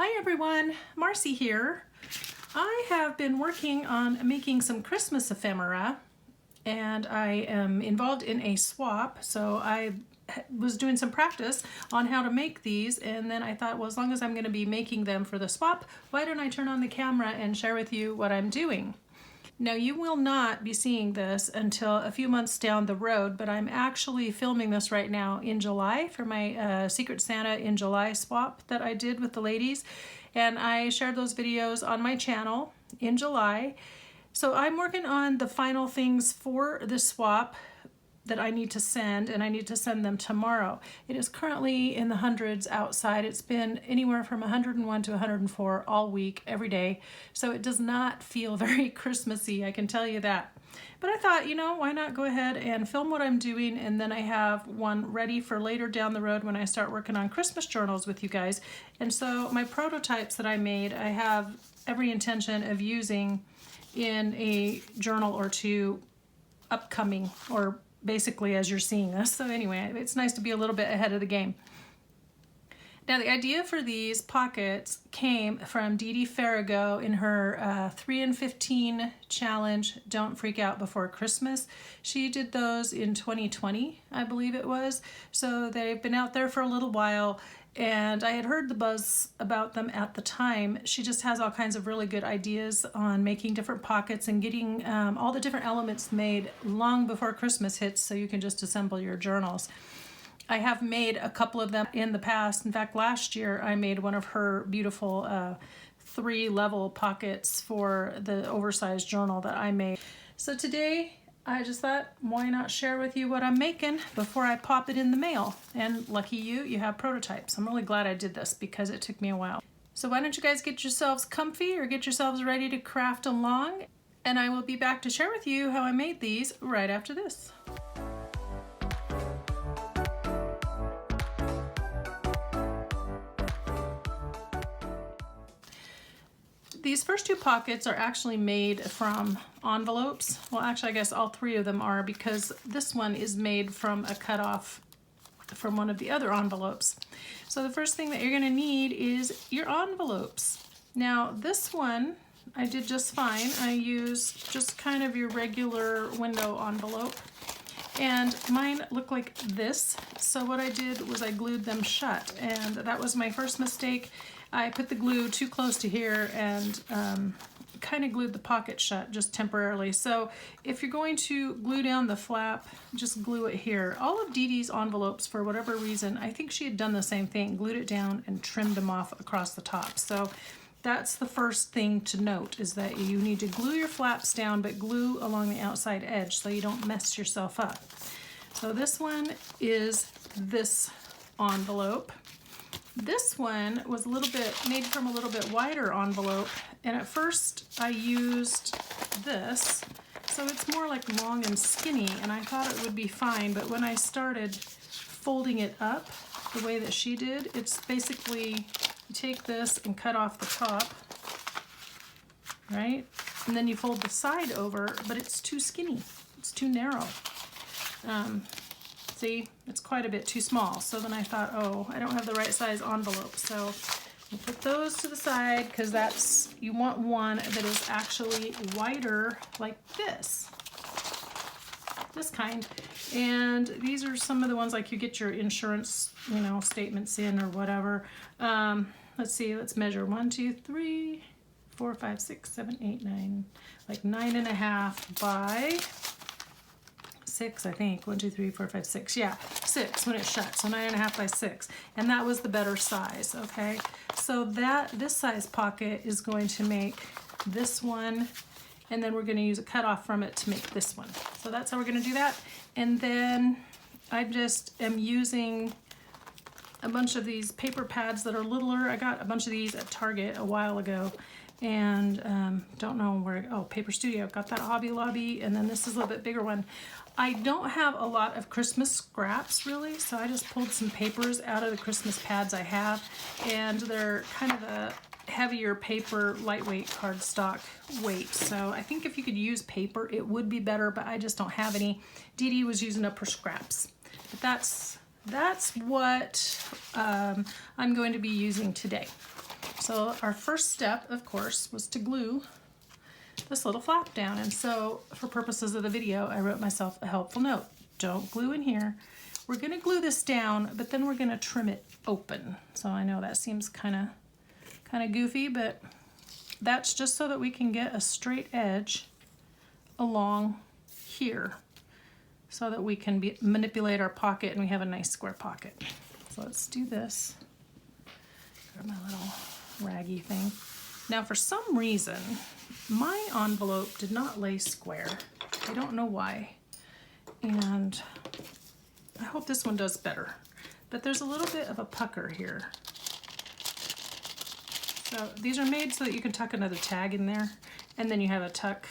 Hi everyone, Marcy here. I have been working on making some Christmas ephemera and I am involved in a swap, so I was doing some practice on how to make these, and then I thought, well, as long as I'm going to be making them for the swap, why don't I turn on the camera and share with you what I'm doing. Now, you will not be seeing this until a few months down the road, but I'm actually filming this right now in July for my Secret Santa in July swap that I did with the ladies, and I shared those videos on my channel in July. So I'm working on the final things for this swap that I need to send, and I need to send them tomorrow. It is currently in the hundreds outside. It's been anywhere from 101 to 104 all week, every day. So it does not feel very Christmassy, I can tell you that. But I thought, you know, why not go ahead and film what I'm doing, and then I have one ready for later down the road when I start working on Christmas journals with you guys. And so my prototypes that I made, I have every intention of using in a journal or two upcoming, or basically as you're seeing this. So anyway, it's nice to be a little bit ahead of the game. Now, the idea for these pockets came from Farago in her 3 in 15 challenge, Don't Freak Out Before Christmas. She did those in 2020, I believe it was. So they've been out there for a little while, and I had heard the buzz about them at the time. She just has all kinds of really good ideas on making different pockets and getting all the different elements made long before Christmas hits, so you can just assemble your journals. I have made a couple of them in the past. In fact, last year I made one of her beautiful 3-level pockets for the oversized journal that I made. So today I just thought, why not share with you what I'm making before I pop it in the mail? And lucky you, you have prototypes. I'm really glad I did this because it took me a while. So why don't you guys get yourselves comfy or get yourselves ready to craft along, and I will be back to share with you how I made these right after this. These first 2 pockets are actually made from envelopes. Well, actually, I guess all 3 of them are, because this one is made from a cutoff from one of the other envelopes. So the first thing that you're going to need is your envelopes. Now, this one I did just fine. I used just kind of your regular window envelope, and mine look like this. So what I did was I glued them shut, and that was my first mistake. I put the glue too close to here and kind of glued the pocket shut just temporarily. So if you're going to glue down the flap, just glue it here. All of Dee Dee's envelopes, for whatever reason, I think she had done the same thing, glued it down and trimmed them off across the top. So that's the first thing to note, is that you need to glue your flaps down, but glue along the outside edge so you don't mess yourself up. So this one is this envelope. This one was a little bit made from a little bit wider envelope, and at first I used this, so it's more like long and skinny, and I thought it would be fine, but when I started folding it up the way that she did, it's basically, you take this and cut off the top, right? And then you fold the side over, but it's too skinny, it's too narrow. See, it's quite a bit too small. So then I thought, oh, I don't have the right size envelope. So I'll put those to the side, because that's, you want one that is actually wider like this kind. And these are some of the ones like you get your insurance, you know, statements in or whatever. Let's see, let's measure 1, 2, 3, 4, 5, 6, 7, 8, 9, like 9.5 by 6, I think. 1, 2, 3, 4, 5, 6. Yeah, 6 when it's shut. So 9.5 by 6. And that was the better size, okay? So this size pocket is going to make this one, and then we're going to use a cutoff from it to make this one. So that's how we're going to do that. And then I just am using a bunch of these paper pads that are littler. I got a bunch of these at Target a while ago, and don't know where, oh, Paper Studio, got that Hobby Lobby, and then this is a little bit bigger one. I don't have a lot of Christmas scraps really, so I just pulled some papers out of the Christmas pads I have, and they're kind of a heavier paper, lightweight cardstock weight. So I think if you could use paper, it would be better, but I just don't have any. Dee Dee was using up her scraps. But that's what I'm going to be using today. So our first step, of course, was to glue this little flap down. And so for purposes of the video, I wrote myself a helpful note. Don't glue in here. We're gonna glue this down, but then we're gonna trim it open. So I know that seems kind of goofy, but that's just so that we can get a straight edge along here so that we can manipulate our pocket and we have a nice square pocket. So let's do this. Grab my little raggy thing. Now for some reason, my envelope did not lay square. I don't know why. And I hope this one does better. But there's a little bit of a pucker here. So these are made so that you can tuck another tag in there. And then you have a tuck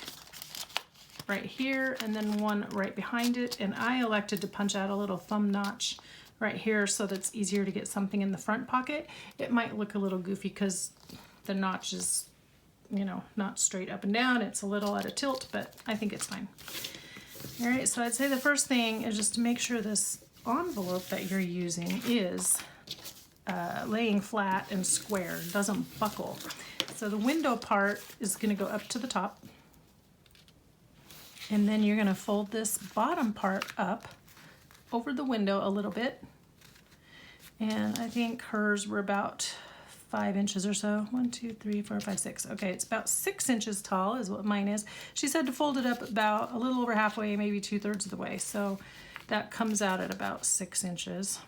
right here and then one right behind it. And I elected to punch out a little thumb notch right here so that it's easier to get something in the front pocket. It might look a little goofy because the notch is, you know, not straight up and down. It's a little at a tilt, but I think it's fine. All right, so I'd say the first thing is just to make sure this envelope that you're using is laying flat and square, doesn't buckle. So the window part is going to go up to the top. And then you're going to fold this bottom part up over the window a little bit. And I think hers were about 5 inches or so. 1, 2, 3, 4, 5, 6. Okay, it's about 6 inches tall is what mine is. She said to fold it up about a little over halfway, maybe 2/3 of the way. So that comes out at about 6 inches.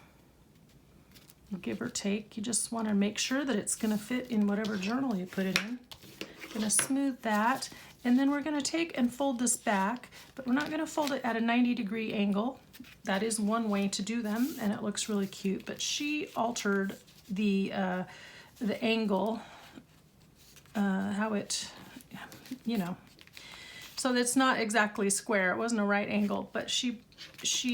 Give or take. You just want to make sure that it's going to fit in whatever journal you put it in. Going to smooth that. And then we're going to take and fold this back, but we're not going to fold it at a 90-degree angle. That is one way to do them, and it looks really cute. But she altered the angle, how it, you know, so it's not exactly square. It wasn't a right angle, but she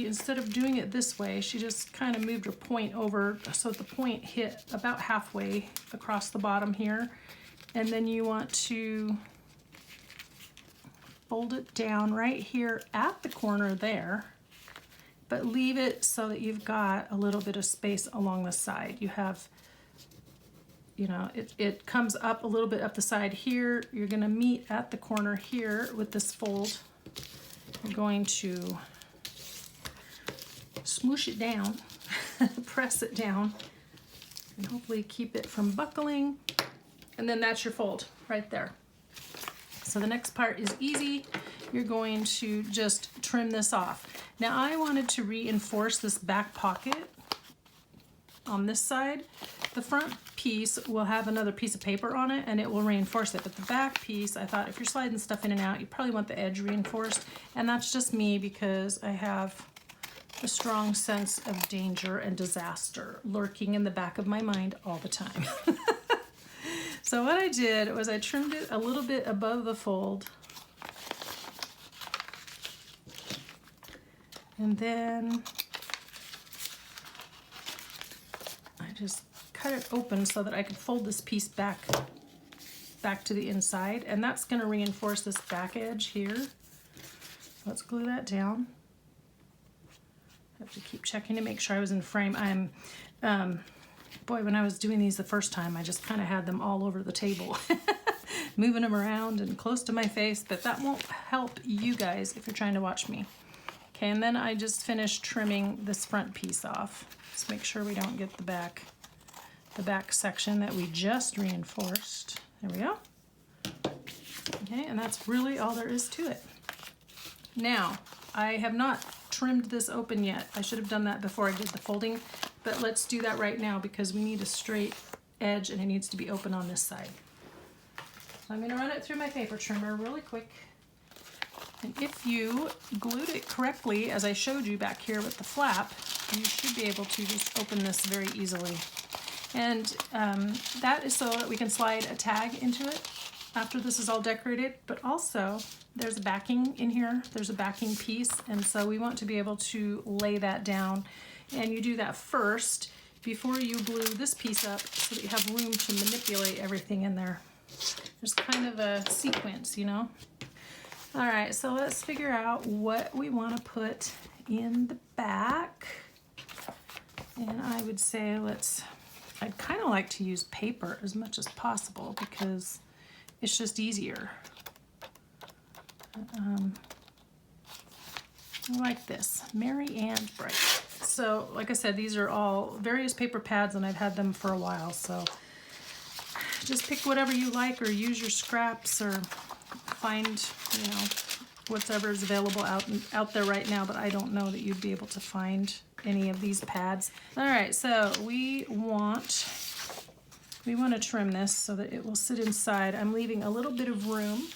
instead of doing it this way, she just kind of moved her point over so the point hit about halfway across the bottom here. And then you want to fold it down right here at the corner there, but leave it so that you've got a little bit of space along the side. You have, you know, it comes up a little bit up the side here. You're going to meet at the corner here with this fold. You're going to smoosh it down, press it down, and hopefully keep it from buckling. And then that's your fold right there. So the next part is easy. You're going to just trim this off. Now I wanted to reinforce this back pocket on this side. The front piece will have another piece of paper on it and it will reinforce it. But the back piece, I thought if you're sliding stuff in and out, you probably want the edge reinforced. And that's just me because I have a strong sense of danger and disaster lurking in the back of my mind all the time. So what I did was I trimmed it a little bit above the fold. And then I just cut it open so that I could fold this piece back to the inside. And that's going to reinforce this back edge here. Let's glue that down. I have to keep checking to make sure I was in frame. Boy, when I was doing these the first time, I just kind of had them all over the table, moving them around and close to my face, but that won't help you guys if you're trying to watch me. Okay, and then I just finished trimming this front piece off. Just make sure we don't get the back section that we just reinforced. There we go. Okay, and that's really all there is to it. Now, I have not trimmed this open yet. I should have done that before I did the folding, but let's do that right now because we need a straight edge and it needs to be open on this side. So I'm going to run it through my paper trimmer really quick. And if you glued it correctly, as I showed you back here with the flap, you should be able to just open this very easily. And that is so that we can slide a tag into it after this is all decorated, but also there's a backing in here. There's a backing piece, and so we want to be able to lay that down. And you do that first before you glue this piece up so that you have room to manipulate everything in there. There's kind of a sequence, you know? All right, so let's figure out what we want to put in the back. And I would say let's I'd kind of like to use paper as much as possible because it's just easier. I like this, Merry and Bright. So like I said, these are all various paper pads and I've had them for a while, so just pick whatever you like or use your scraps or find, you know, whatever is available out there right now, but I don't know that you'd be able to find any of these pads. All right, so we want to trim this so that it will sit inside. I'm leaving a little bit of room.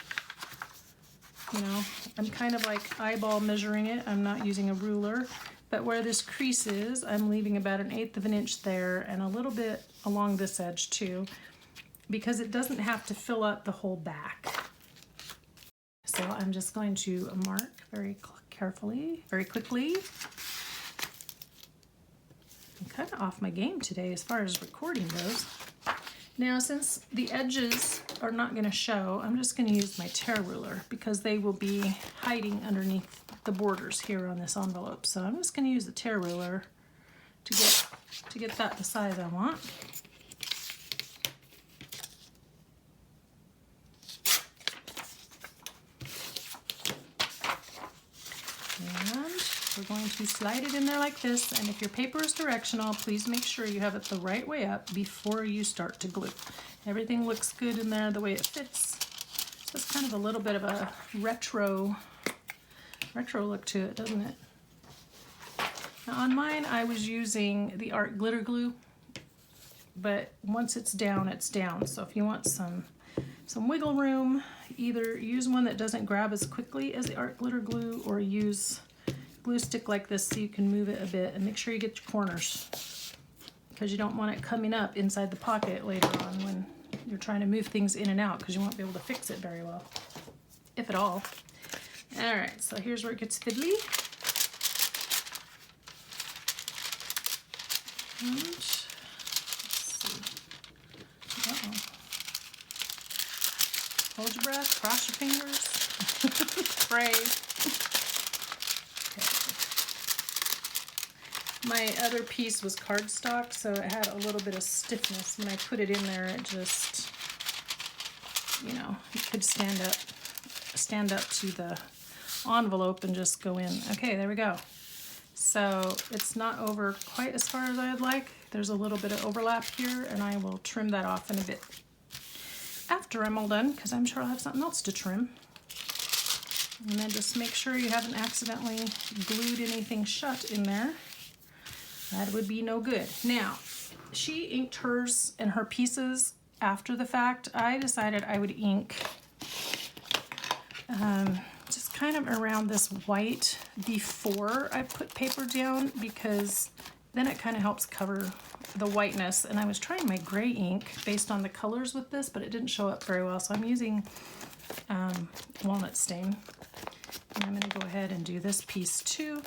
You know, I'm kind of like eyeball measuring it. I'm not using a ruler, but where this crease is, I'm leaving about 1/8 of an inch there and a little bit along this edge too, because it doesn't have to fill up the whole back. So I'm just going to mark very carefully, very quickly. I'm kind of off my game today as far as recording goes. Now, since the edges are not going to show, I'm just going to use my tear ruler because they will be hiding underneath the borders here on this envelope. So I'm just going to use the tear ruler to get that the size I want. And we're going to slide it in there like this, and if your paper is directional, please make sure you have it the right way up before you start to glue. Everything looks good in there the way it fits. So it's kind of a little bit of a retro look to it, doesn't it? Now on mine, I was using the art glitter glue, but once it's down, it's down. So if you want some wiggle room, either use one that doesn't grab as quickly as the art glitter glue or use glue stick like this so you can move it a bit, and make sure you get your corners because you don't want it coming up inside the pocket later on when you're trying to move things in and out, because you won't be able to fix it very well, if at all. All right, so here's where it gets fiddly. And let's see. Uh-oh. Hold your breath, cross your fingers, pray. My other piece was cardstock, so it had a little bit of stiffness. When I put it in there, it just, you know, it could stand up to the envelope and just go in. Okay, there we go. So it's not over quite as far as I'd like. There's a little bit of overlap here, and I will trim that off in a bit after I'm all done, because I'm sure I'll have something else to trim. And then just make sure you haven't accidentally glued anything shut in there. That would be no good. Now, she inked hers and her pieces after the fact. I decided I would ink just kind of around this white before I put paper down, because then it kind of helps cover the whiteness. And I was trying my gray ink based on the colors with this, but it didn't show up very well. So I'm using walnut stain. And I'm going to go ahead and do this piece too.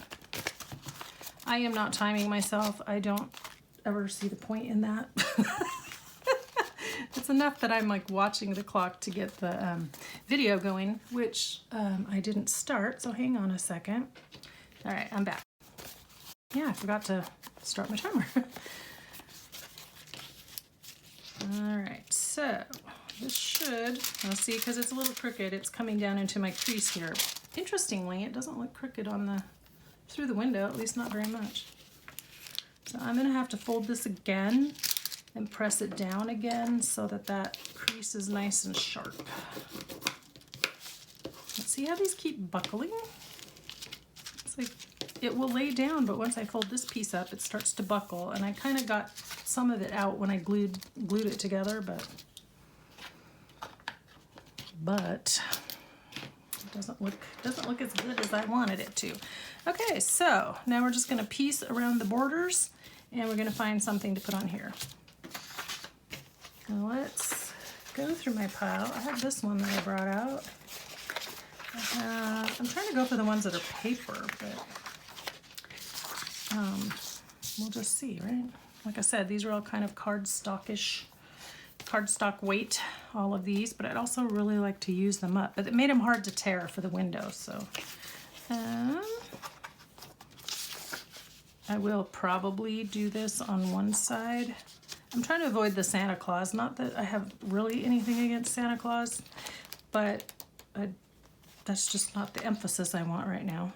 I am not timing myself. I don't ever see the point in that. It's enough that I'm like watching the clock to get the video going, which I didn't start, so hang on a second. All right, I'm back. Yeah, I forgot to start my timer. All right, so this should, let's see, because it's a little crooked, it's coming down into my crease here. Interestingly, it doesn't look crooked on through the window, at least not very much. So I'm gonna have to fold this again and press it down again so that that crease is nice and sharp. Let's see how these keep buckling. It's like it will lay down, but once I fold this piece up, it starts to buckle, and I kind of got some of it out when I glued it together, but it doesn't look as good as I wanted it to. Okay, so now we're just going to piece around the borders, and we're going to find something to put on here. Now let's go through my pile. I have this one that I brought out. I'm trying to go for the ones that are paper, but we'll just see, right? Like I said, these are all kind of cardstock weight, all of these, but I'd also really like to use them up. But it made them hard to tear for the window, so I will probably do this on one side I'm trying to avoid the Santa Claus. Not that I have really anything against Santa Claus, but that's just not the emphasis I want right now.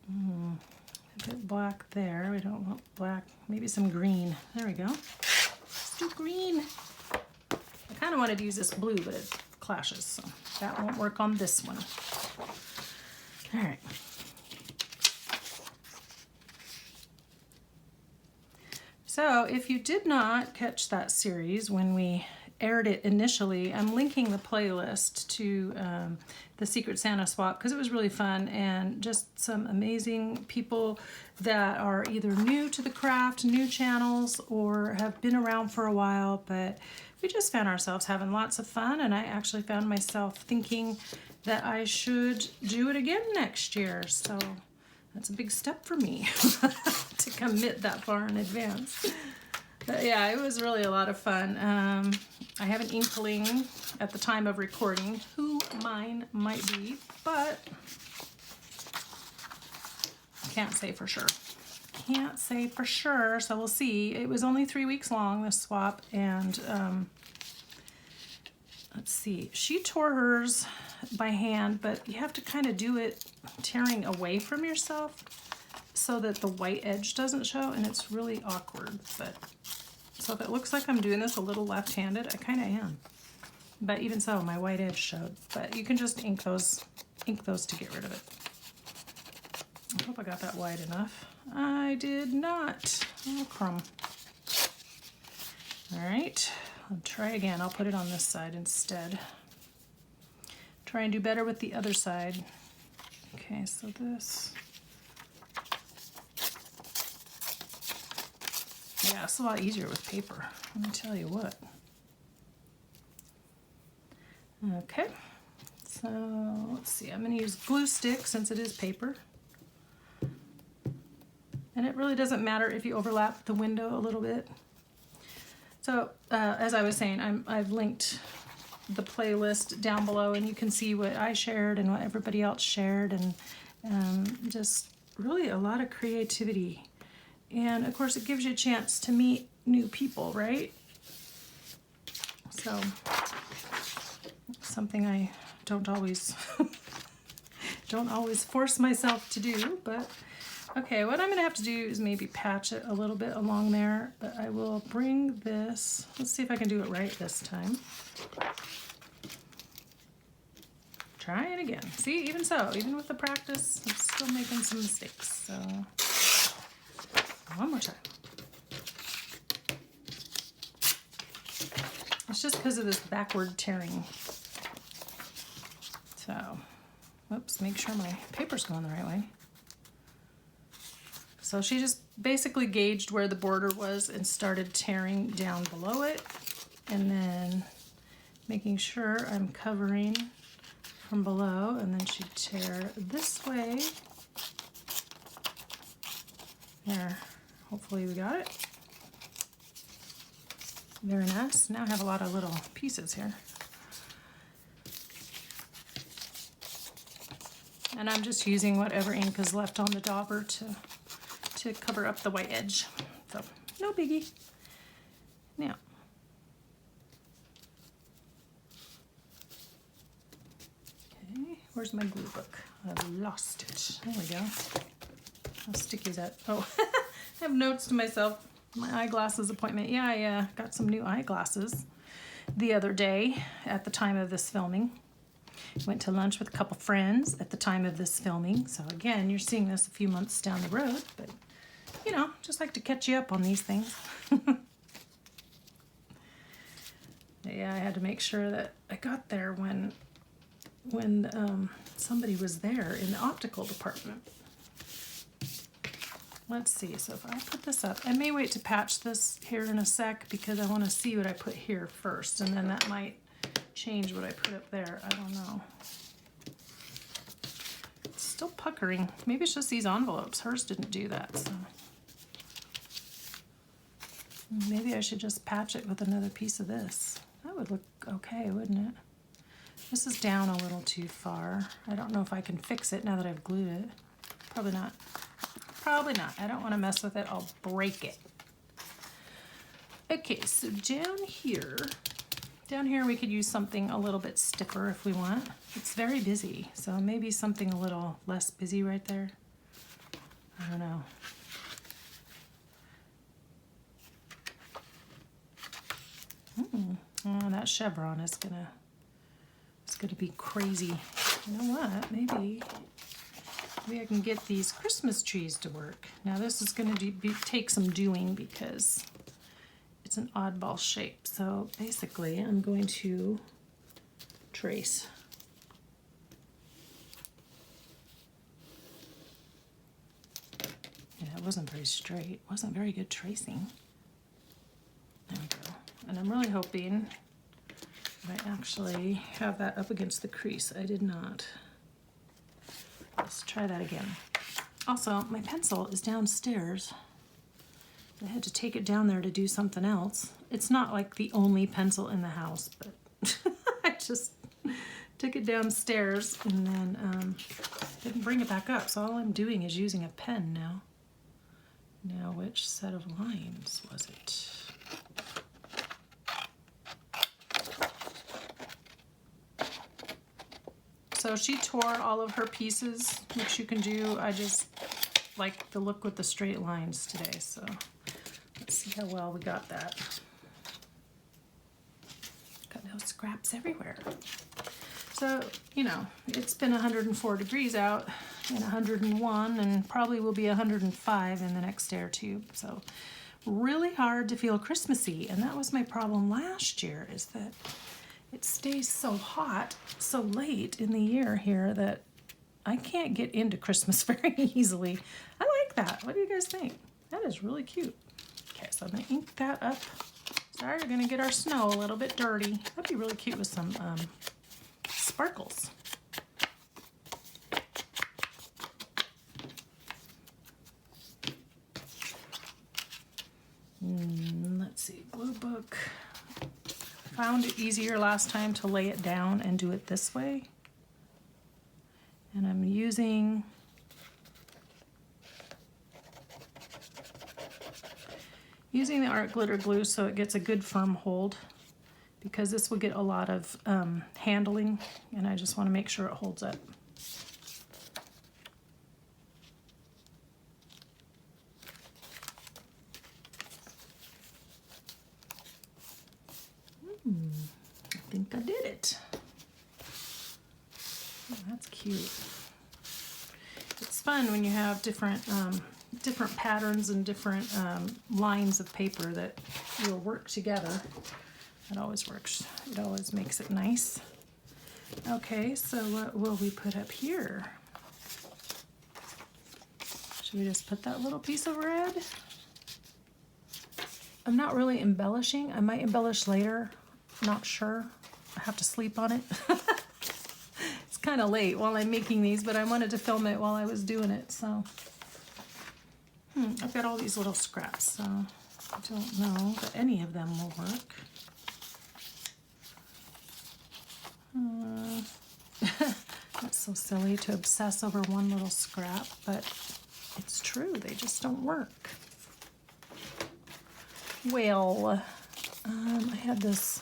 A bit black there. We don't want black. Maybe some green. There we go. Let's do green. I kind of wanted to use this blue, but it clashes, so that won't work on this one. All right. So if you did not catch that series when we aired it initially, I'm linking the playlist to the Secret Santa swap because it was really fun and just some amazing people that are either new to the craft, new channels, or have been around for a while, but we just found ourselves having lots of fun, and I actually found myself thinking that I should do it again next year. So that's a big step for me to commit that far in advance. But yeah, it was really a lot of fun. I have an inkling at the time of recording who mine might be, but can't say for sure. Can't say for sure, so we'll see. It was only 3 weeks long, this swap, and let's see. She tore hers by hand, but you have to kind of do it tearing away from yourself so that the white edge doesn't show, and it's really awkward. But so if it looks like I'm doing this a little left-handed, I kind of am. But even so, my white edge showed. But you can just ink those to get rid of it. I hope I got that wide enough. I did not. Oh, crumb. All right, I'll try again. I'll put it on this side instead. Try and do better with the other side. Okay, so this. Yeah, it's a lot easier with paper. Let me tell you what. Okay, so let's see. I'm going to use glue stick since it is paper. And it really doesn't matter if you overlap the window a little bit. So as I was saying, I've linked the playlist down below, and you can see what I shared and what everybody else shared, and just really a lot of creativity. And of course, it gives you a chance to meet new people, right? So something I don't always force myself to do, but okay, what I'm gonna have to do is maybe patch it a little bit along there, but I will bring this, let's see if I can do it right this time. Try it again. See, even so, even with the practice, I'm still making some mistakes, so one more time. It's just because of this backward tearing. So, whoops, make sure my paper's going the right way. So she just basically gauged where the border was and started tearing down below it, and then making sure I'm covering from below, and then she'd tear this way. There, hopefully we got it. Very nice. Now I have a lot of little pieces here. And I'm just using whatever ink is left on the dauber to cover up the white edge. So, no biggie. Now, okay, where's my glue book? I've lost it. There we go. How sticky is that? Oh, I have notes to myself. My eyeglasses appointment. Yeah, I got some new eyeglasses the other day at the time of this filming. Went to lunch with a couple friends at the time of this filming. So again, you're seeing this a few months down the road, but you know, just like to catch you up on these things. Yeah, I had to make sure that I got there when somebody was there in the optical department. Let's see, so if I put this up, I may wait to patch this here in a sec because I want to see what I put here first, and then that might change what I put up there. I don't know. It's still puckering. Maybe it's just these envelopes. Hers didn't do that, so maybe I should just patch it with another piece of this. That would look okay, wouldn't it? This is down a little too far. I don't know if I can fix it now that I've glued it. Probably not. Probably not. I don't want to mess with it. I'll break it. Okay, so down here we could use something a little bit stiffer if we want. It's very busy, so maybe something a little less busy right there. I don't know. Oh, that chevron is gonna be crazy. You know what? Maybe I can get these Christmas trees to work. Now this is gonna take some doing because it's an oddball shape. So basically I'm going to trace. Yeah, it wasn't very straight. Wasn't very good tracing. There we go. And I'm really hoping that I actually have that up against the crease. I did not. Let's try that again. Also, my pencil is downstairs. I had to take it down there to do something else. It's not like the only pencil in the house, but I just took it downstairs and then didn't bring it back up. So all I'm doing is using a pen now. Now, which set of lines was it? So she tore all of her pieces, which you can do. I just like the look with the straight lines today, so let's see how well we got that. Got no scraps everywhere. So, you know, it's been 104 degrees out and 101 and probably will be 105 in the next day or two. So really hard to feel Christmassy. And that was my problem last year, is that it stays so hot so late in the year here that I can't get into Christmas very easily. I like that. What do you guys think? That is really cute. Okay, so I'm gonna ink that up. Sorry, we're gonna get our snow a little bit dirty. That'd be really cute with some sparkles. Let's see, glue book. Found it easier last time to lay it down and do it this way. And I'm using the art glitter glue so it gets a good firm hold, because this will get a lot of handling and I just want to make sure it holds up. I think I did it. Oh, that's cute. It's fun when you have different patterns and different lines of paper that will work together. It always works. It always makes it nice. Okay, so what will we put up here? Should we just put that little piece of red? I'm not really embellishing. I might embellish later. Not sure. I have to sleep on it. It's kind of late while I'm making these, but I wanted to film it while I was doing it, so. I've got all these little scraps, so I don't know that any of them will work. That's so silly to obsess over one little scrap, but it's true. They just don't work. Well, I had this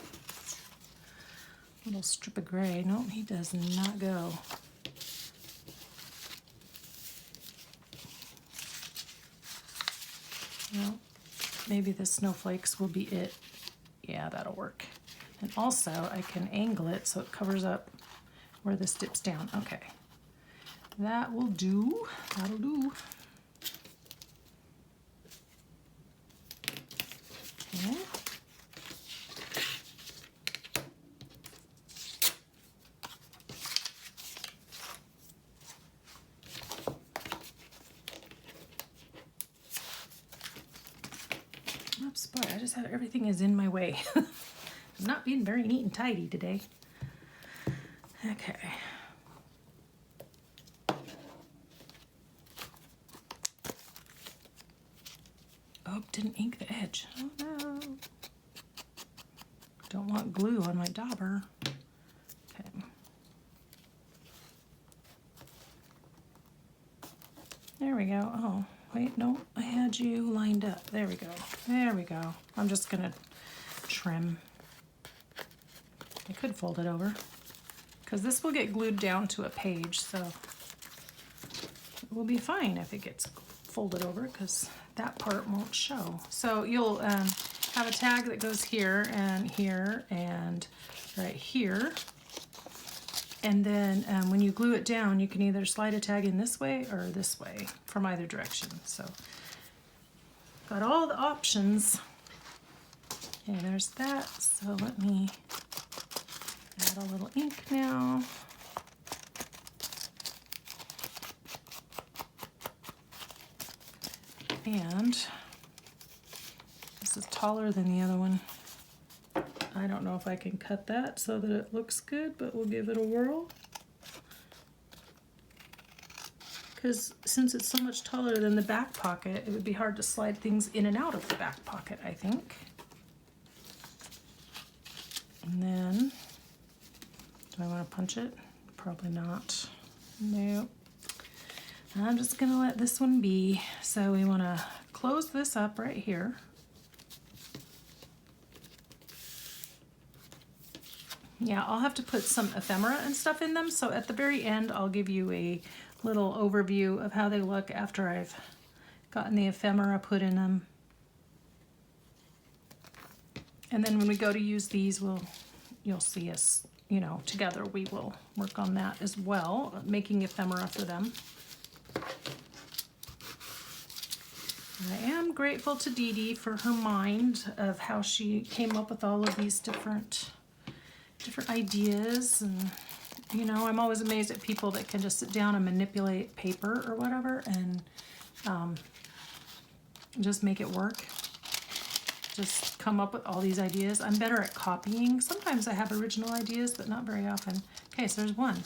little strip of gray. No, he does not go. Well, maybe the snowflakes will be it. Yeah, that'll work. And also, I can angle it so it covers up where this dips down. Okay, that will do. That'll do. Okay. Oops, boy, I just have everything is in my way. I'm not being very neat and tidy today. Okay. Oh, didn't ink the edge. Oh no. Don't want glue on my dauber. Okay. There we go. Oh, Wait, no, I had you lined up. There we go. There we go. I'm just gonna trim. I could fold it over because this will get glued down to a page, so it will be fine if it gets folded over because that part won't show. So you'll have a tag that goes here and right here. And then when you glue it down, you can either slide a tag in this way or this way from either direction. So got all the options. Okay, there's that. So let me add a little ink now. And this is taller than the other one. I don't know if I can cut that so that it looks good, but we'll give it a whirl. Because since it's so much taller than the back pocket, it would be hard to slide things in and out of the back pocket, I think. And then, do I want to punch it? Probably not. Nope. I'm just going to let this one be. So we want to close this up right here. Yeah, I'll have to put some ephemera and stuff in them, so at the very end I'll give you a little overview of how they look after I've gotten the ephemera put in them. And then when we go to use these, you'll see us, you know, together we will work on that as well, making ephemera for them. I am grateful to Dee Dee for her mind of how she came up with all of these different ideas. And you know, I'm always amazed at people that can just sit down and manipulate paper or whatever and just make it work. Just come up with all these ideas. I'm better at copying. Sometimes I have original ideas, but not very often. Okay, so there's one.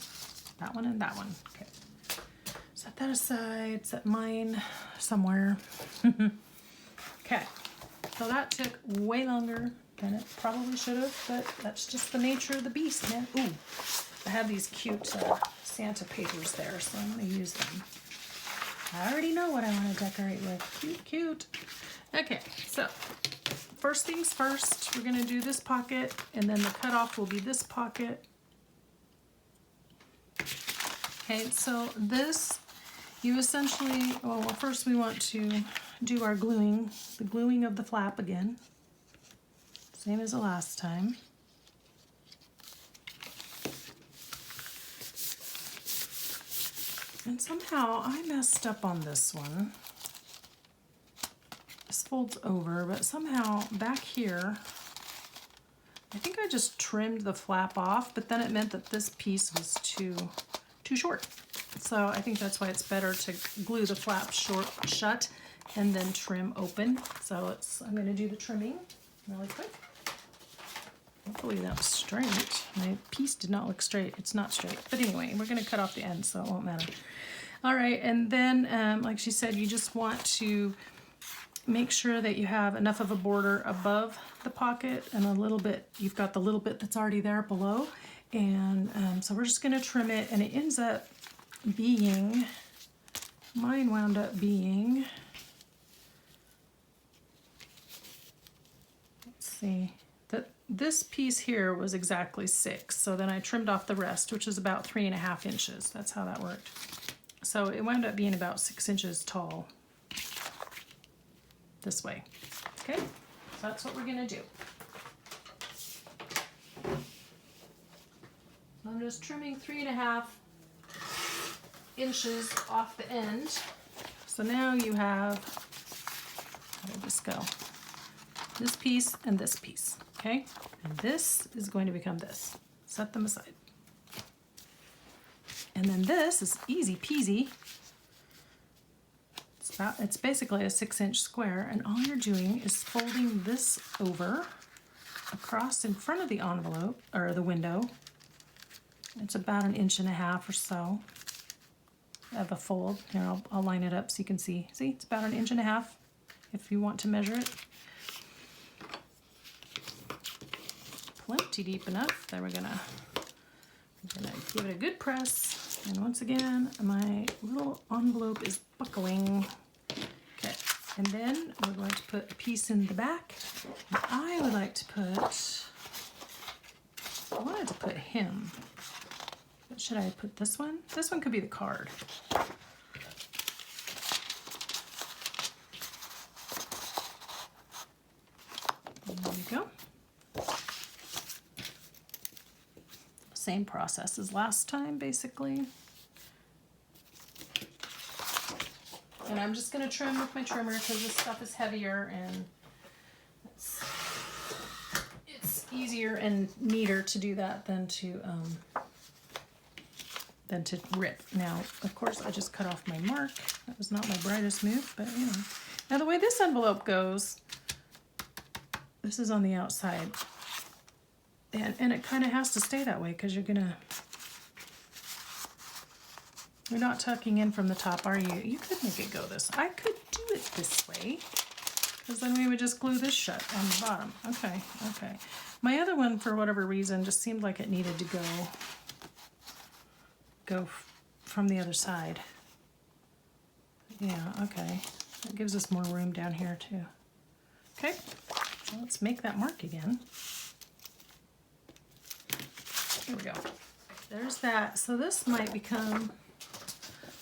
That one and that one. Okay. Set that aside. Set mine somewhere. Okay. So that took way longer than it probably should have, but that's just the nature of the beast, man. Ooh, I have these cute Santa papers there, so I'm going to use them. I already know what I want to decorate with. Cute, cute. Okay, so first things first, we're going to do this pocket, and then the cutoff will be this pocket. Okay, so this, you essentially, well, first we want to do our gluing, the gluing of the flap again. Same as the last time. And somehow I messed up on this one. This folds over, but somehow back here, I think I just trimmed the flap off, but then it meant that this piece was too short. So I think that's why it's better to glue the flap shut and then trim open. So I'm going to do the trimming really quick. Hopefully that was straight. My piece did not look straight. It's not straight. But anyway, we're going to cut off the end, so it won't matter. All right, and then, like she said, you just want to make sure that you have enough of a border above the pocket and a little bit, you've got the little bit that's already there below. And so we're just going to trim it, and it ends up being, mine wound up being, let's see, this piece here was exactly 6, so then I trimmed off the rest, which is about 3.5 inches. That's how that worked. So it wound up being about 6 inches tall this way. Okay, so that's what we're gonna do. I'm just trimming 3.5 inches off the end. So now you have, how did this go? This piece and this piece. Okay, and this is going to become this. Set them aside. And then this is easy peasy. It's basically a 6-inch square, and all you're doing is folding this over across in front of the envelope, or the window. It's about 1.5 inches or so of a fold. Here, I'll line it up so you can see. See, it's about 1.5 inches if you want to measure it. Plenty deep enough. There, we're gonna give it a good press. And once again, my little envelope is buckling. And then we're going to put a piece in the back. And I would like to put, I wanted to put him. But should I put this one? This one could be the card. There you go. Same process as last time, basically. And I'm just going to trim with my trimmer because this stuff is heavier and it's easier and neater to do that than to rip. Now, of course, I just cut off my mark. That was not my brightest move, but you know. Now the way this envelope goes, this is on the outside. And it kind of has to stay that way because you're not tucking in from the top, are you? You could make it go this. I could do it this way because then we would just glue this shut on the bottom. Okay, okay. My other one, for whatever reason, just seemed like it needed to go from the other side. Yeah, okay. That gives us more room down here too. Okay, so let's make that mark again. Here we go. There's that. So this might become,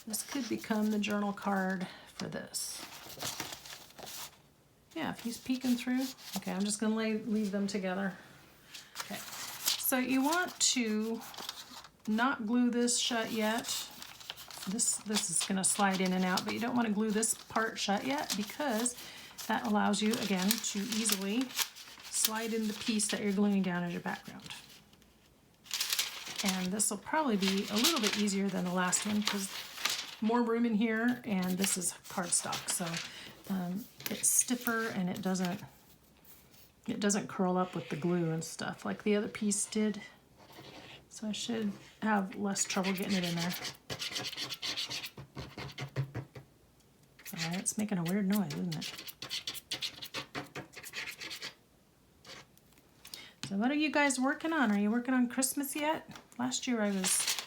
this could become the journal card for this. Yeah, if he's peeking through. Okay, I'm just gonna leave them together. Okay, so you want to not glue this shut yet. This is gonna slide in and out, but you don't want to glue this part shut yet because that allows you, again, to easily slide in the piece that you're gluing down as your background. And this will probably be a little bit easier than the last one because more room in here, and this is cardstock, so it's stiffer and it doesn't curl up with the glue and stuff like the other piece did. So I should have less trouble getting it in there. Alright, it's making a weird noise, isn't it? So what are you guys working on? Are you working on Christmas yet? Last year I was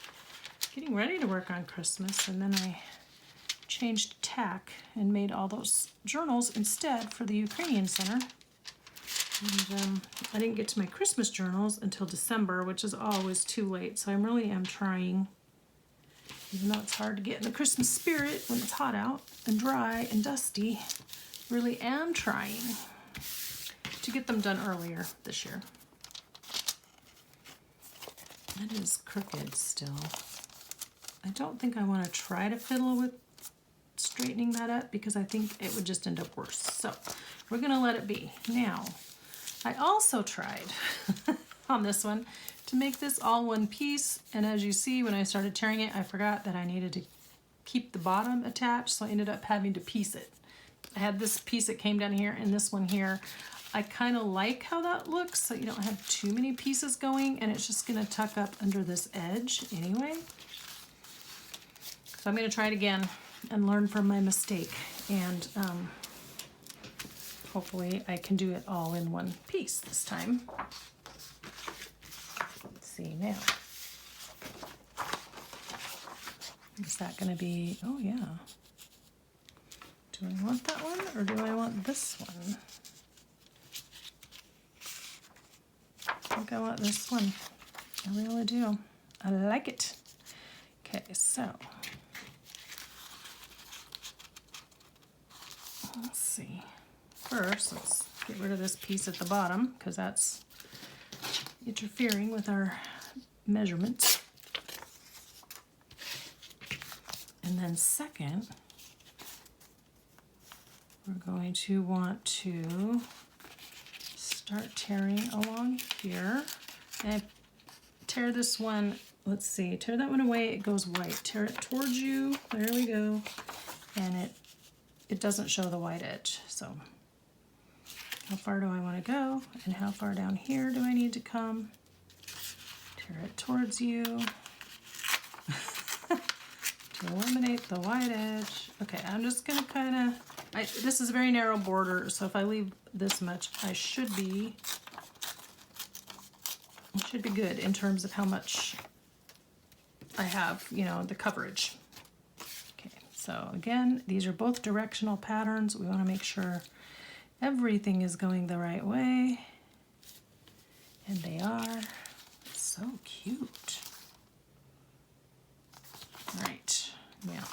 getting ready to work on Christmas, and then I changed tack and made all those journals instead for the Ukrainian Center. And I didn't get to my Christmas journals until December, which is always too late. So I really am trying, even though it's hard to get in the Christmas spirit when it's hot out and dry and dusty, really am trying to get them done earlier this year. That is crooked still. I don't think I want to try to fiddle with straightening that up because I think it would just end up worse. So we're going to let it be. Now, I also tried on this one to make this all one piece, and as you see when I started tearing it, I forgot that I needed to keep the bottom attached, so I ended up having to piece it. I had this piece that came down here and this one here. I kind of like how that looks, so you don't have too many pieces going, and it's just going to tuck up under this edge anyway. So I'm going to try it again and learn from my mistake, and hopefully I can do it all in one piece this time. Let's see now. Is that going to be, oh yeah. Do I want that one or do I want this one? I think I want this one. I really do. I like it. Okay, so let's see. First, let's get rid of this piece at the bottom because that's interfering with our measurements. And then second, we're going to want to start tearing along here. And I tear this one, let's see, tear that one away, it goes white. Tear it towards you, there we go. And it doesn't show the white edge, so how far do I want to go? And how far down here do I need to come? Tear it towards you. To eliminate the white edge. Okay, I'm just gonna kind of, this is a very narrow border, so if I leave this much, I should be good in terms of how much I have, you know, the coverage. Okay, So again, these are both directional patterns. We want to make sure everything is going the right way. And they are. So cute. All right, now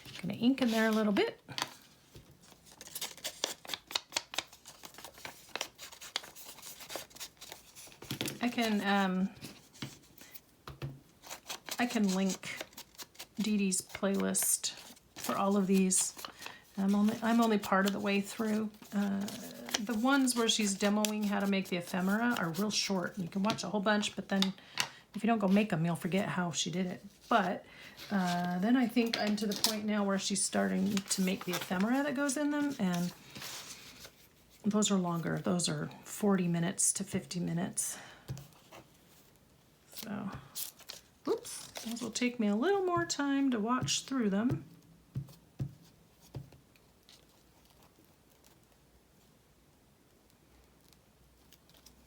I'm gonna ink in there a little bit. I can link Dee Dee's playlist for all of these. I'm only part of the way through. The ones where she's demoing how to make the ephemera are real short. You can watch a whole bunch, but then if you don't go make them, you'll forget how she did it. But then I think I'm to the point now where she's starting to make the ephemera that goes in them, and those are longer. Those are 40 minutes to 50 minutes. So, oops, those will take me a little more time to watch through them.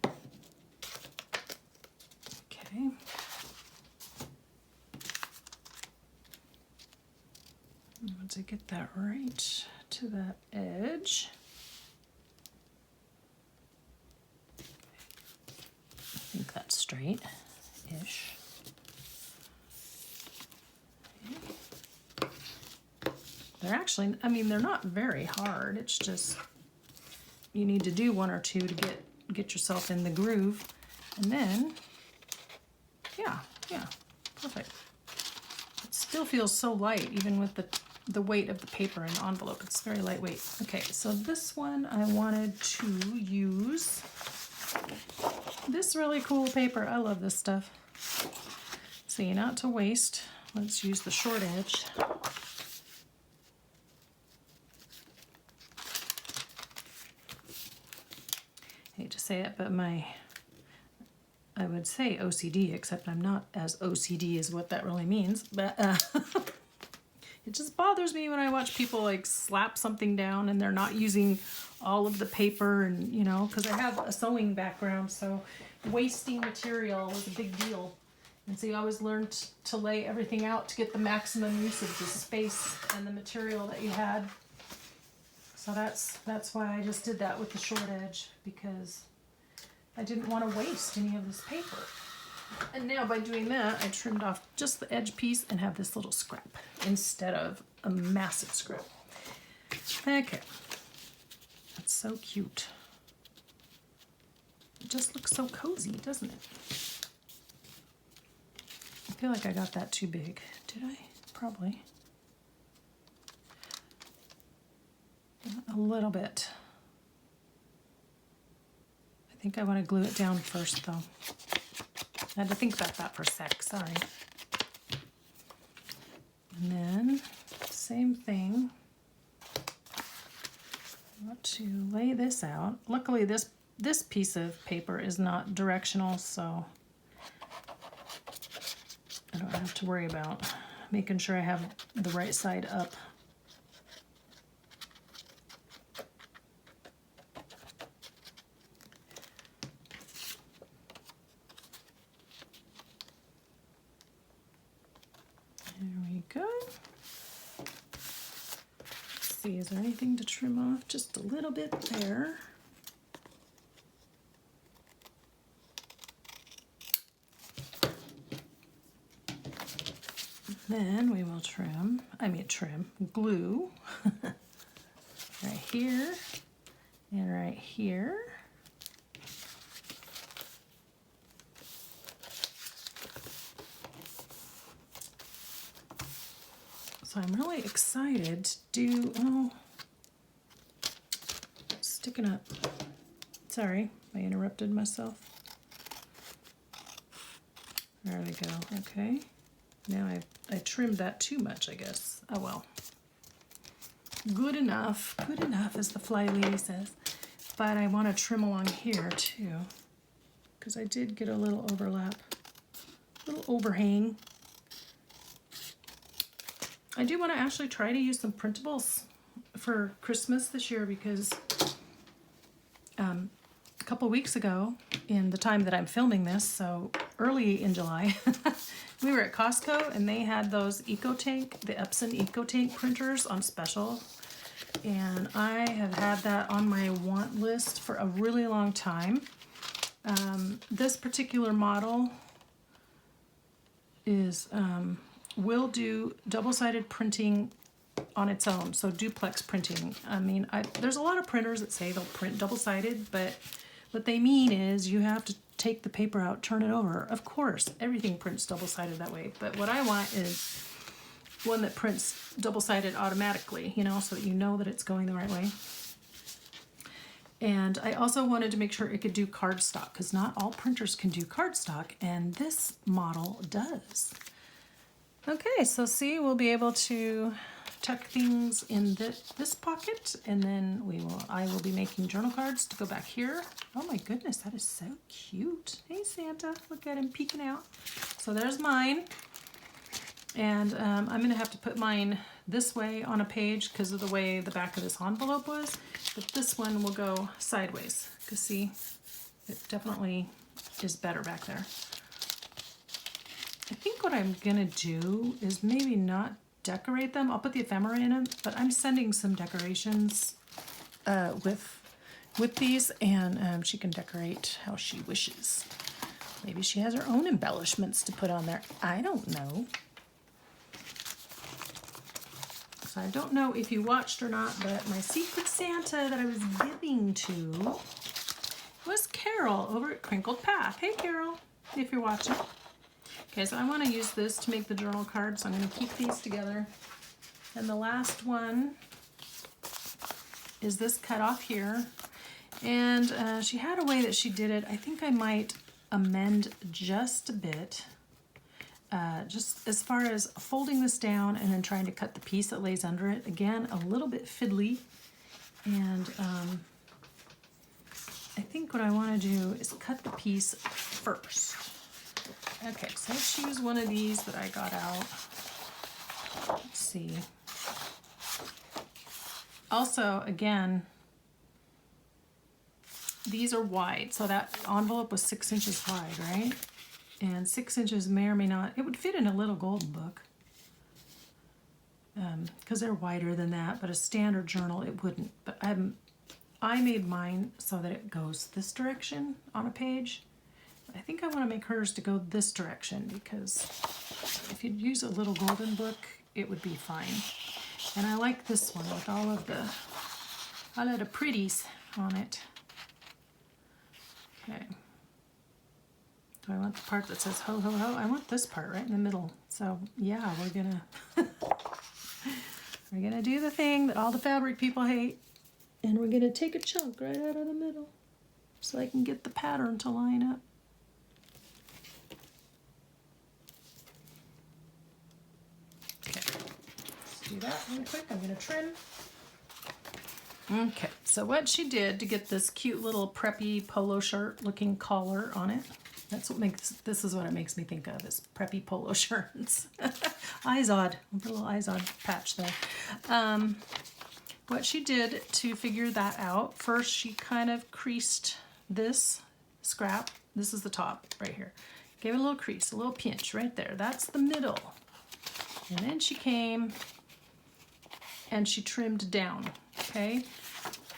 Okay. Once I get that right to that edge. I think that's straight-ish. They're actually, I mean, they're not very hard. It's just you need to do one or two to get yourself in the groove. And then, yeah, perfect. It still feels so light, even with the weight of the paper and the envelope. It's very lightweight. Okay, so this one I wanted to use this really cool paper. I love this stuff. See, not to waste, let's use the short edge. Hate to say it, but I would say OCD, except I'm not as OCD as what that really means, but it just bothers me when I watch people like slap something down and they're not using all of the paper, and you know, because I have a sewing background, so wasting material is a big deal. And so you always learn to lay everything out to get the maximum use of the space and the material that you had. So that's why I just did that with the short edge, because I didn't want to waste any of this paper. And now by doing that, I trimmed off just the edge piece and have this little scrap instead of a massive scrap. Okay. That's so cute. It just looks so cozy, doesn't it? I feel like I got that too big. Did I? Probably. A little bit. I think I want to glue it down first, though. I had to think about that for a sec, sorry. And then, same thing. I want to lay this out. Luckily, this piece of paper is not directional, so I don't have to worry about making sure I have the right side up. There we go. Let's see, is there anything to trim off? Just a little bit there. Then we will glue right here and right here. So I'm really excited to do, oh, it's sticking up. Sorry, I interrupted myself. There we go, okay. Now I trimmed that too much, I guess. Oh well. Good enough, as the fly lady says. But I want to trim along here too, because I did get a little overlap, a little overhang. I do want to actually try to use some printables for Christmas this year, because a couple weeks ago, in the time that I'm filming this, so early in July, we were at Costco and they had those EcoTank, the Epson EcoTank printers on special. And I have had that on my want list for a really long time. This particular model is will do double-sided printing on its own, so duplex printing. I mean, there's a lot of printers that say they'll print double-sided, but what they mean is you have to take the paper out, turn it over. Of course, everything prints double-sided that way, but what I want is one that prints double-sided automatically, you know, so that you know that it's going the right way. And I also wanted to make sure it could do cardstock, because not all printers can do cardstock, and this model does. Okay, so see, we'll be able to tuck things in this pocket, and then I will be making journal cards to go back here. Oh my goodness, that is so cute. Hey Santa, look at him peeking out. So there's mine. And I'm going to have to put mine this way on a page because of the way the back of this envelope was. But this one will go sideways. Because see, it definitely is better back there. I think what I'm going to do is maybe not decorate them. I'll put the ephemera in them, but I'm sending some decorations with these, and she can decorate how she wishes. Maybe she has her own embellishments to put on there. I don't know. So I don't know if you watched or not, but my Secret Santa that I was giving to was Carol over at Crinkled Path. Hey Carol, if you're watching. Okay, so I want to use this to make the journal cards, so I'm going to keep these together. And the last one is this cut off here. And she had a way that she did it. I think I might amend just a bit. Just as far as folding this down and then trying to cut the piece that lays under it. Again, a little bit fiddly. And I think what I want to do is cut the piece first. Okay, so let's choose one of these that I got out. Let's see. Also, again, these are wide. So that envelope was 6 inches wide, right? And 6 inches may or may not, it would fit in a little golden book. Because they're wider than that, but a standard journal, it wouldn't. But I made mine so that it goes this direction on a page. I think I want to make hers to go this direction, because if you'd use a little golden book, it would be fine. And I like this one with all of the pretties on it. Okay. Do I want the part that says ho ho ho? I want this part right in the middle. So yeah, we're gonna do the thing that all the fabric people hate, and we're gonna take a chunk right out of the middle so I can get the pattern to line up. Okay, let's do that real quick. I'm gonna trim. Okay, so what she did to get this cute little preppy polo shirt looking collar on it, this is what it makes me think of, is preppy polo shirts. Izod, a little Izod patch there. What she did to figure that out, first she kind of creased this scrap. This is the top right here. Gave it a little crease, a little pinch right there. That's the middle. And then she came and she trimmed down, okay?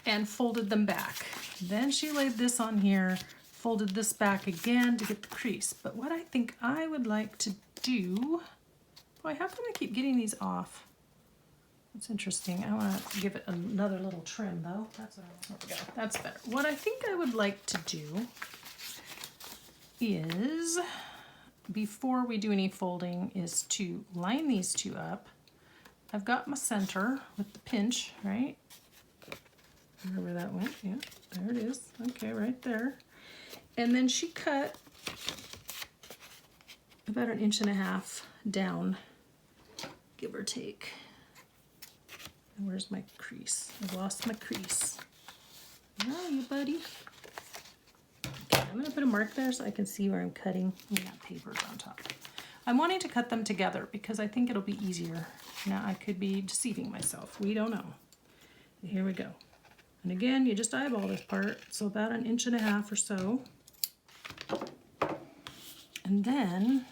And folded them back. Then she laid this on here, folded this back again to get the crease. But what I think I would like to do, boy, how come I keep getting these off? That's interesting. I want to give it another little trim though. That's what I want. There we go. That's better. What I think I would like to do is, before we do any folding, is to line these two up. I've got my center with the pinch, right? Wherever that went, yeah, there it is. Okay, right there. And then she cut about 1.5 inches down, give or take. And where's my crease? I've lost my crease. Where are you, buddy? Okay, I'm gonna put a mark there so I can see where I'm cutting. And that paper's on top. I'm wanting to cut them together because I think it'll be easier. Now I could be deceiving myself. We don't know. Here we go. And again, you just eyeball this part, so about 1.5 inches or so. And then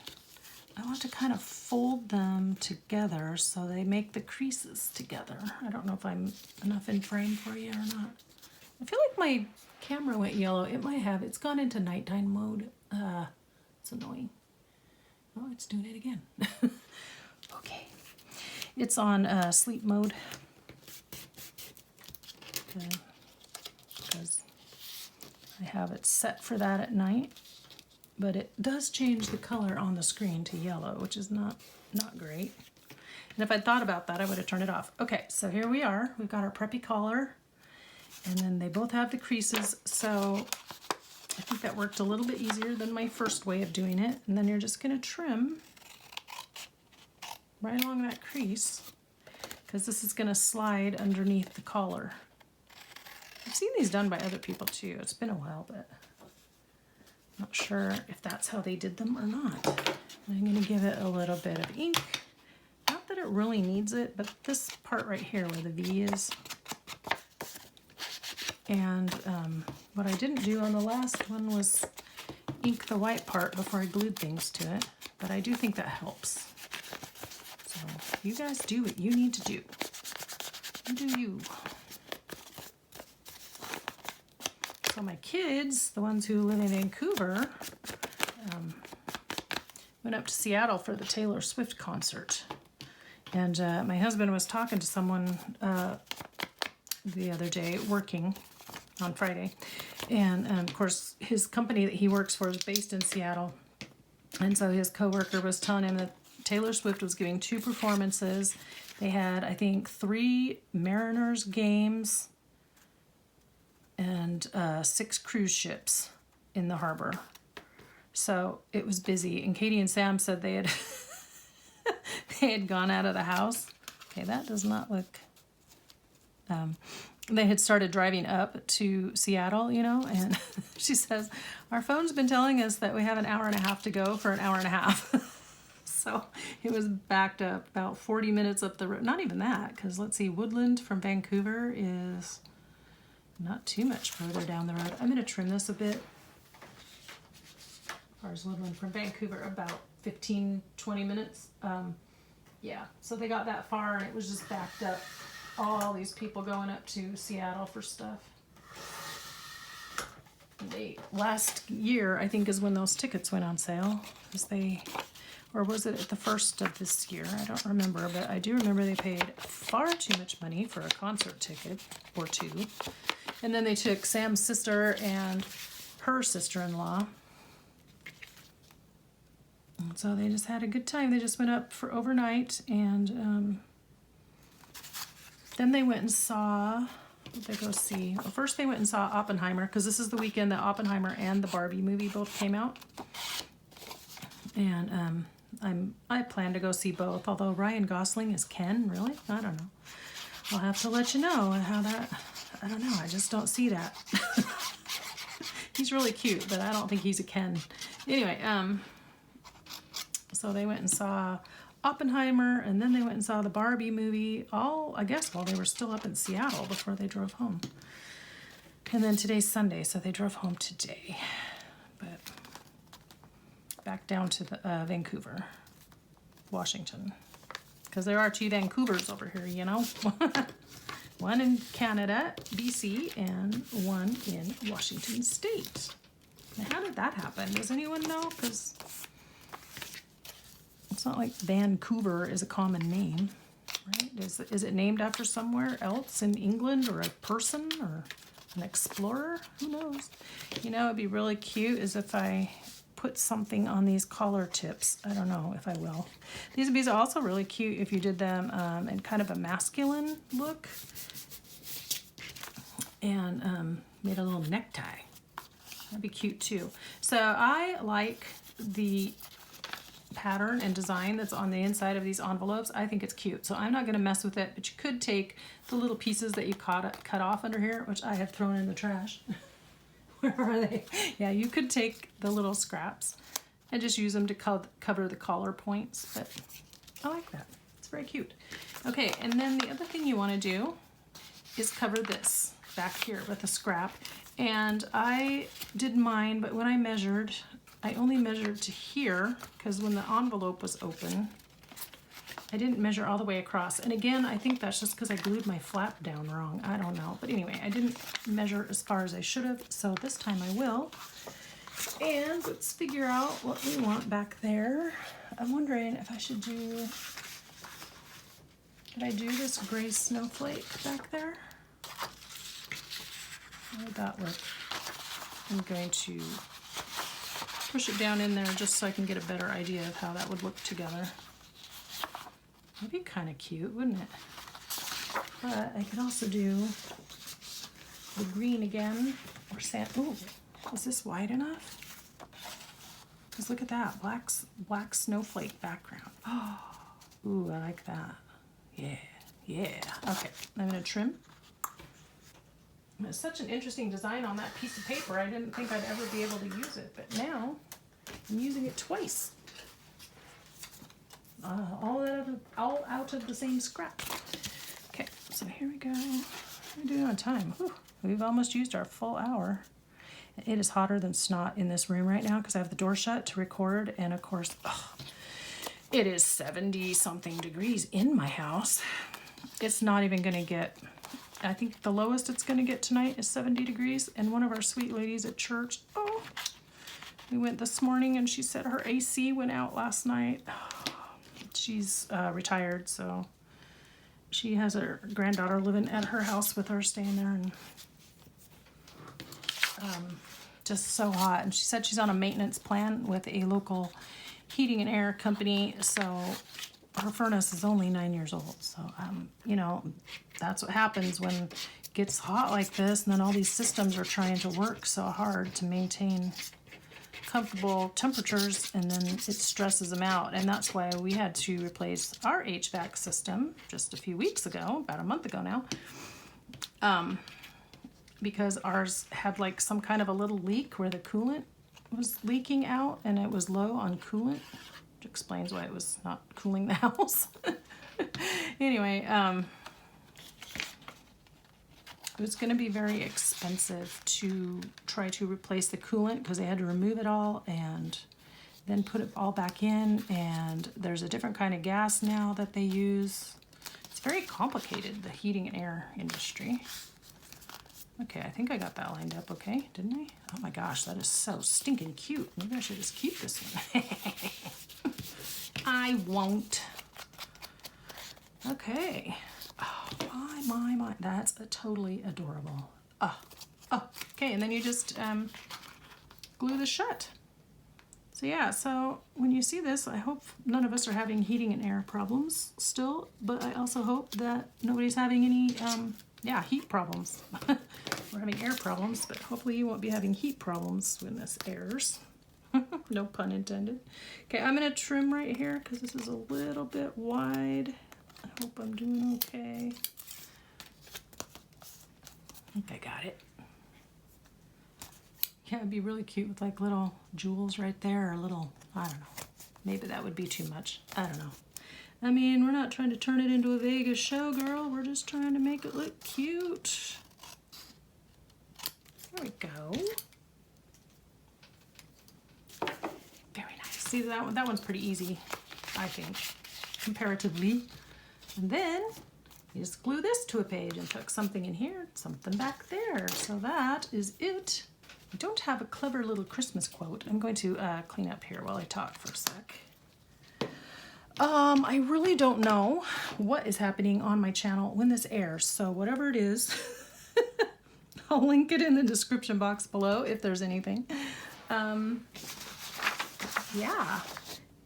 I want to kind of fold them together so they make the creases together. I don't know if I'm enough in frame for you or not. I feel like my camera went yellow. It might have. It's gone into nighttime mode. It's annoying. Oh, it's doing it again. Okay. It's on sleep mode. Okay. Because I have it set for that at night. But it does change the color on the screen to yellow, which is not great. And if I'd thought about that, I would have turned it off. Okay, so here we are. We've got our preppy collar, and then they both have the creases, so I think that worked a little bit easier than my first way of doing it. And then you're just gonna trim right along that crease, because this is gonna slide underneath the collar. I've seen these done by other people too. It's been a while, but not sure if that's how they did them or not. I'm going to give it a little bit of ink. Not that it really needs it, but this part right here where the V is. And what I didn't do on the last one was ink the white part before I glued things to it. But I do think that helps. So you guys do what you need to do. You do you. So my kids, the ones who live in Vancouver, went up to Seattle for the Taylor Swift concert. And my husband was talking to someone the other day, working on Friday. And of course, his company that he works for is based in Seattle. And so his coworker was telling him that Taylor Swift was giving 2 performances. They had, I think, 3 Mariners games and 6 cruise ships in the harbor. So it was busy. And Katie and Sam said they had they had gone out of the house. Okay, that does not look... they had started driving up to Seattle, you know, and she says, our phone's been telling us that we have an hour and a half to go for an hour and a half. So it was backed up about 40 minutes up the road. Not even that, because let's see, Woodland from Vancouver is not too much further down the road. I'm going to trim this a bit. As far as Woodland from Vancouver, about 15, 20 minutes. Yeah, so they got that far and it was just backed up. All these people going up to Seattle for stuff. Last year, I think, is when those tickets went on sale. Or was it at the first of this year? I don't remember, but I do remember they paid far too much money for a concert ticket or 2. And then they took Sam's sister and her sister-in-law. And so they just had a good time. They just went up for overnight, and then they went and saw, what did they go see? Well, first they went and saw Oppenheimer, because this is the weekend that Oppenheimer and the Barbie movie both came out. And I plan to go see both, although Ryan Gosling is Ken, really? I don't know. I'll have to let you know how that, I don't know, I just don't see that. He's really cute, but I don't think he's a Ken. Anyway, so they went and saw Oppenheimer, and then they went and saw the Barbie movie, all, I guess, while they were still up in Seattle before they drove home. And then today's Sunday, so they drove home today. But back down to the, Vancouver, Washington. Because there are 2 Vancouvers over here, you know. One in Canada, BC, and one in Washington State. Now, how did that happen? Does anyone know? Because it's not like Vancouver is a common name, right? Is it named after somewhere else in England, or a person, or an explorer? Who knows? You know, it'd be really cute is if I put something on these collar tips. I don't know if I will. These would be also really cute if you did them in kind of a masculine look and made a little necktie. That'd be cute too. So I like the pattern and design that's on the inside of these envelopes. I think it's cute, so I'm not going to mess with it, but you could take the little pieces that you cut off under here, which I have thrown in the trash. Where are they? Yeah, you could take the little scraps and just use them to cover the collar points, but I like that. It's very cute. Okay, and then the other thing you want to do is cover this back here with a scrap. And I did mine, but when I measured, I only measured to here because when the envelope was open, I didn't measure all the way across. And again, I think that's just because I glued my flap down wrong. I don't know. But anyway, I didn't measure as far as I should have. So this time I will. And let's figure out what we want back there. I'm wondering if I should do, could I do this gray snowflake back there? How would that work? I'm going to push it down in there just so I can get a better idea of how that would look together. That'd be kind of cute, wouldn't it? But I could also do the green again, or sand. Ooh, is this wide enough? Because look at that, black snowflake background. Oh, ooh, I like that. Yeah, yeah. Okay, I'm gonna trim. It's such an interesting design on that piece of paper. I didn't think I'd ever be able to use it, but now I'm using it twice. All out of the same scrap. Okay, so here we go. What are we doing on time? Whew, we've almost used our full hour. It is hotter than snot in this room right now because I have the door shut to record, and of course, it is 70 something degrees in my house. It's not even gonna get, I think the lowest it's gonna get tonight is 70 degrees, and one of our sweet ladies at church, we went this morning and she said her AC went out last night. She's retired, so she has her granddaughter living at her house with her, staying there, and just so hot. And she said she's on a maintenance plan with a local heating and air company, so her furnace is only 9 years old. So, you know, that's what happens when it gets hot like this, and then all these systems are trying to work so hard to maintain comfortable temperatures, and then it stresses them out. And that's why we had to replace our HVAC system just a few weeks ago, about a month ago now, because ours had like some kind of a little leak where the coolant was leaking out, and it was low on coolant, which explains why it was not cooling the house. Anyway, it was going to be very expensive to try to replace the coolant because they had to remove it all and then put it all back in, and there's a different kind of gas now that they use. It's very complicated, the heating and air industry. Okay, I think I got that lined up okay, didn't I? Oh my gosh, that is so stinking cute. Maybe I should just keep this one. I won't. Okay. Oh, my. That's totally adorable. Okay, and then you just glue this shut. So yeah, so when you see this, I hope none of us are having heating and air problems still, but I also hope that nobody's having any, heat problems. We're having air problems, but hopefully you won't be having heat problems when this airs. No pun intended. Okay, I'm gonna trim right here because this is a little bit wide. I hope I'm doing okay. I think I got it. Yeah, it'd be really cute with like little jewels right there, or little, I don't know. Maybe that would be too much. I don't know. I mean, we're not trying to turn it into a Vegas show, girl. We're just trying to make it look cute. There we go. Very nice. See, that one's pretty easy, I think, comparatively. And then you just glue this to a page and tuck something in here, something back there. So that is it. I don't have a clever little Christmas quote. I'm going to clean up here while I talk for a sec. I really don't know what is happening on my channel when this airs, so whatever it is, I'll link it in the description box below if there's anything. Yeah,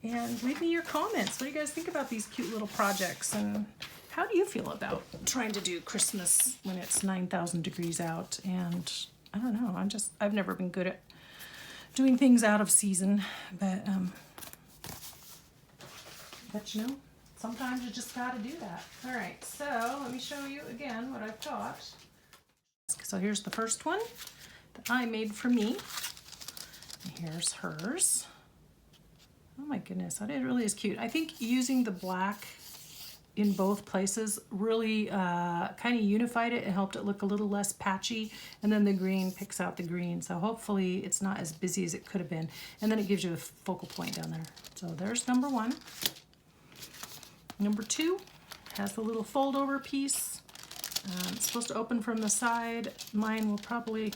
and leave me your comments. What do you guys think about these cute little projects, and how do you feel about trying to do Christmas when it's 9,000 degrees out? And I don't know, I've never been good at doing things out of season, but you know, sometimes you just gotta do that. All right, so let me show you again what I've got. So here's the first one that I made for me. And here's hers. Oh my goodness, that really is cute. I think using the black in both places really kind of unified it and helped it look a little less patchy, and then the green picks out the green, so hopefully it's not as busy as it could have been, and then it gives you a focal point down there. So there's number one. Number two has the little fold over piece. It's supposed to open from the side. Mine will probably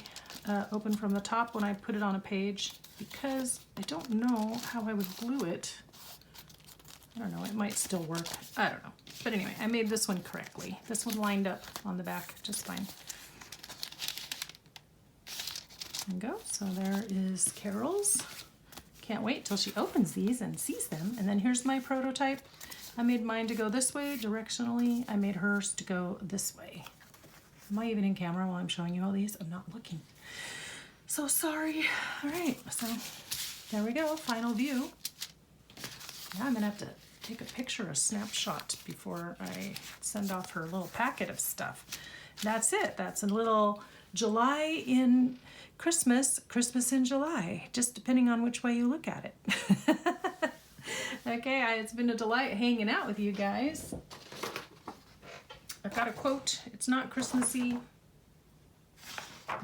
open from the top when I put it on a page, because I don't know how I would glue it. I don't know, it might still work. I don't know. But anyway, I made this one correctly. This one lined up on the back just fine. There we go. So there is Carol's. Can't wait till she opens these and sees them. And then here's my prototype. I made mine to go this way directionally. I made hers to go this way. Am I even in camera while I'm showing you all these? I'm not looking. So sorry. All right, so there we go, final view. Now I'm gonna have to take a picture, a snapshot, before I send off her little packet of stuff. That's it. That's a little July in Christmas, Christmas in July, just depending on which way you look at it. Okay, it's been a delight hanging out with you guys. I've got a quote. It's not Christmassy,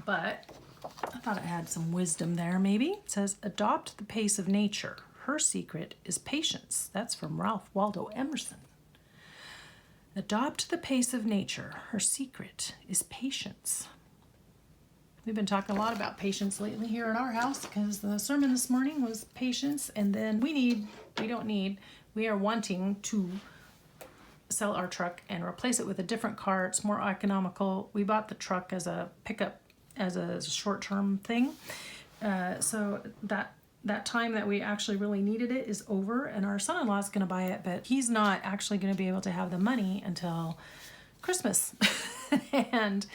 but I thought it had some wisdom there, maybe. It says, adopt the pace of nature. Her secret is patience. That's from Ralph Waldo Emerson. Adopt the pace of nature. Her secret is patience. We've been talking a lot about patience lately here in our house, because the sermon this morning was patience, and then we are wanting to sell our truck and replace it with a different car. It's more economical. We bought the truck as a pickup, as a short-term thing. So that time that we actually really needed it is over, and our son-in-law is going to buy it, but he's not actually going to be able to have the money until Christmas. And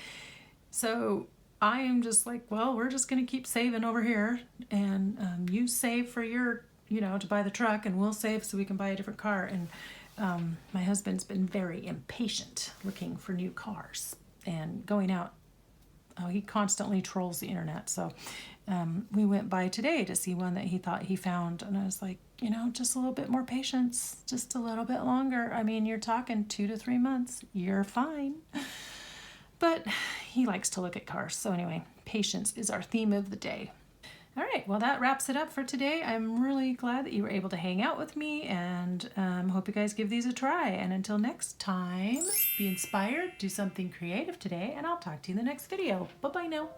so I am just like, well, we're just going to keep saving over here, and you save for your, to buy the truck, and we'll save so we can buy a different car. And my husband's been very impatient looking for new cars and going out. Oh, he constantly trolls the internet. So we went by today to see one that he thought he found, and I was like, just a little bit more patience, just a little bit longer. I mean, you're talking 2 to 3 months. You're fine. But he likes to look at cars. So anyway, patience is our theme of the day. All right, well, that wraps it up for today. I'm really glad that you were able to hang out with me, and hope you guys give these a try. And until next time, be inspired, do something creative today, and I'll talk to you in the next video. Bye-bye now.